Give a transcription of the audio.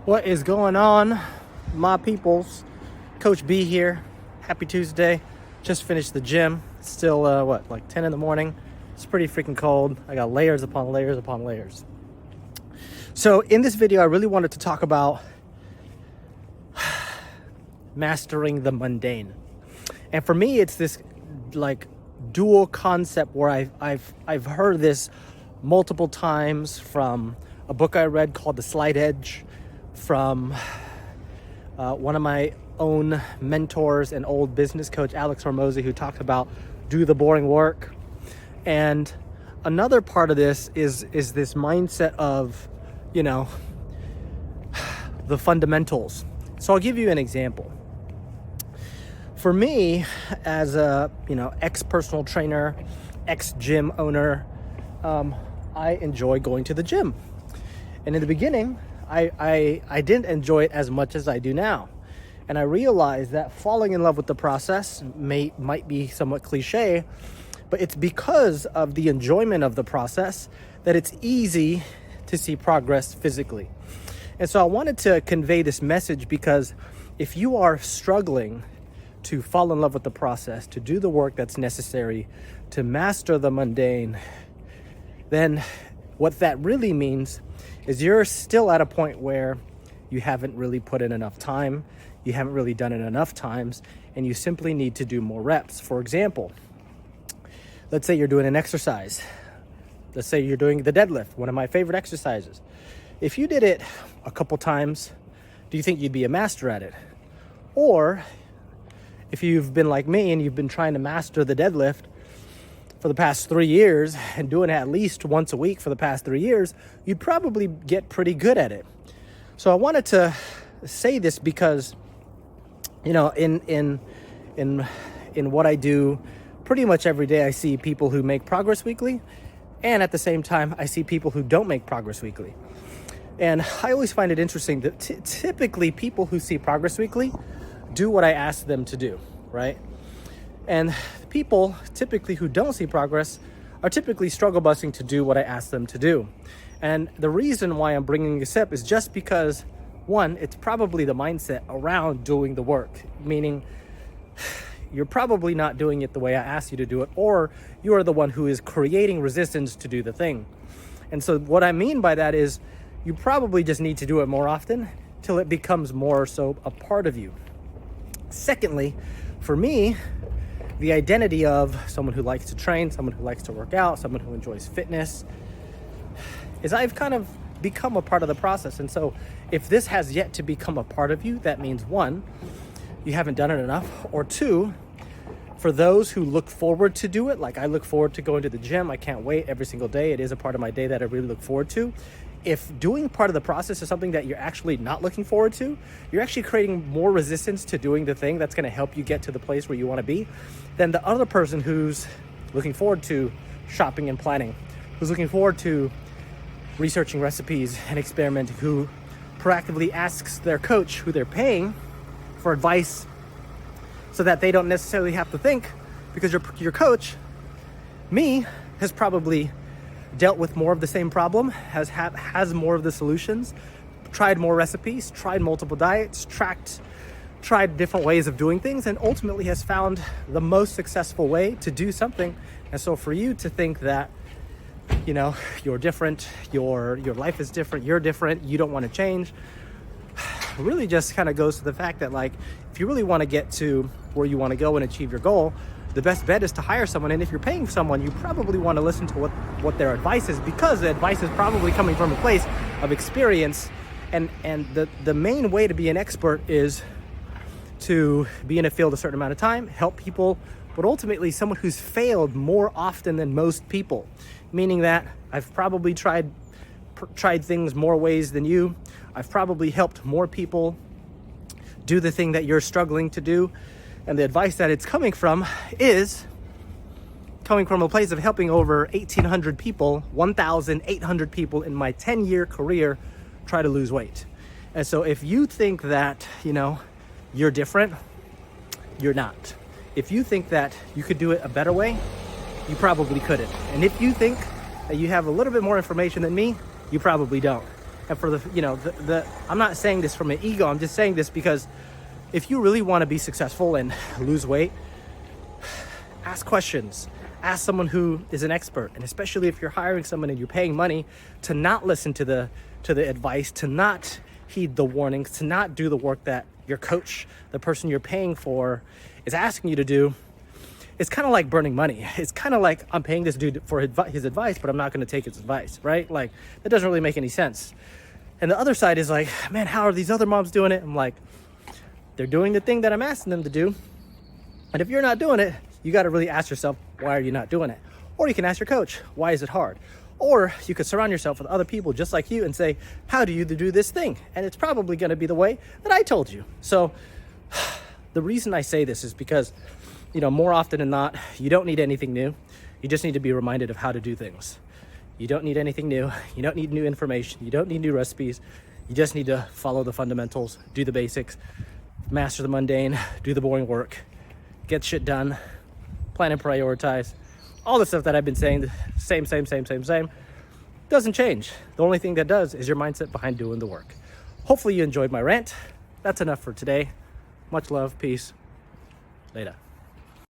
What is going on, my peoples? Coach B here. Happy Tuesday. Just finished the gym. Still, like 10 in the morning. It's pretty freaking cold. I got layers upon layers upon layers. So in this video, I really wanted to talk about mastering the mundane. And for me, it's this like dual concept where I've heard this multiple times from a book I read called The Slight Edge, from one of my own mentors and old business coach, Alex Hormozy, who talked about do the boring work. And another part of this is this mindset of, the fundamentals. So I'll give you an example. For me, as a, ex-personal trainer, ex-gym owner, I enjoy going to the gym. And in the beginning, I didn't enjoy it as much as I do now. And I realized that falling in love with the process might be somewhat cliche, but it's because of the enjoyment of the process that it's easy to see progress physically. And so I wanted to convey this message because if you are struggling to fall in love with the process, to do the work that's necessary, to master the mundane, then what that really means is you're still at a point where you haven't really put in enough time, you haven't really done it enough times, and you simply need to do more reps. For example, let's say you're doing an exercise. Let's say you're doing the deadlift, one of my favorite exercises. If you did it a couple times, do you think you'd be a master at it? Or if you've been like me and you've been trying to master the deadlift for the past 3 years and doing it at least once a week for the past 3 years, you'd probably get pretty good at it. So I wanted to say this because, in what I do pretty much every day, I see people who make progress weekly, and at the same time, I see people who don't make progress weekly. And I always find it interesting that typically people who see progress weekly do what I ask them to do, right? And people typically who don't see progress are typically struggle busing to do what I ask them to do. And the reason why I'm bringing this up is just because, one, it's probably the mindset around doing the work, meaning you're probably not doing it the way I asked you to do it, or you are the one who is creating resistance to do the thing. And so what I mean by that is you probably just need to do it more often till it becomes more so a part of you. Secondly, for me, the identity of someone who likes to train, someone who likes to work out, someone who enjoys fitness, is I've kind of become a part of the process. And so if this has yet to become a part of you, that means one, you haven't done it enough, or two, for those who look forward to do it, like I look forward to going to the gym, I can't wait every single day. It is a part of my day that I really look forward to. If doing part of the process is something that you're actually not looking forward to, you're actually creating more resistance to doing the thing that's going to help you get to the place where you want to be than the other person who's looking forward to shopping and planning, who's looking forward to researching recipes and experimenting, who proactively asks their coach, who they're paying, for advice so that they don't necessarily have to think, because your coach, me, has probably dealt with more of the same problem, has more of the solutions, tried more recipes, tried multiple diets, tried different ways of doing things, and ultimately has found the most successful way to do something. And so for you to think that, you're different, your life is different, you're different, you don't want to change, really just kind of goes to the fact that, like, if you really want to get to where you want to go and achieve your goal, the best bet is to hire someone. And if you're paying someone, you probably want to listen to what their advice is, because the advice is probably coming from a place of experience. And the main way to be an expert is to be in a field a certain amount of time, help people, but ultimately someone who's failed more often than most people, meaning that I've probably tried things more ways than you. I've probably helped more people do the thing that you're struggling to do. And the advice that it's coming from is coming from a place of helping over 1,800 people, 1,800 people in my 10-year career try to lose weight. And so if you think that, you're different, you're not. If you think that you could do it a better way, you probably couldn't. And if you think that you have a little bit more information than me, you probably don't. And for I'm not saying this from an ego. I'm just saying this because if you really want to be successful and lose weight, ask questions. Ask someone who is an expert. And especially if you're hiring someone and you're paying money, to not listen to the advice, to not heed the warnings, to not do the work that your coach, the person you're paying for, is asking you to do. It's kind of like burning money. It's kind of like, I'm paying this dude for his advice, but I'm not going to take his advice, right? Like, that doesn't really make any sense. And the other side is like, man, how are these other moms doing it? I'm like, they're doing the thing that I'm asking them to do. And if you're not doing it, you got to really ask yourself, why are you not doing it? Or you can ask your coach, why is it hard? Or you could surround yourself with other people just like you and say, how do you do this thing? And it's probably going to be the way that I told you. So the reason I say this is because, more often than not, you don't need anything new. You just need to be reminded of how to do things. You don't need anything new. You don't need new information. You don't need new recipes. You just need to follow the fundamentals, do the basics, master the mundane, do the boring work, get shit done, plan and prioritize. All the stuff that I've been saying, same, doesn't change. The only thing that does is your mindset behind doing the work. Hopefully you enjoyed my rant. That's enough for today. Much love, peace. Later.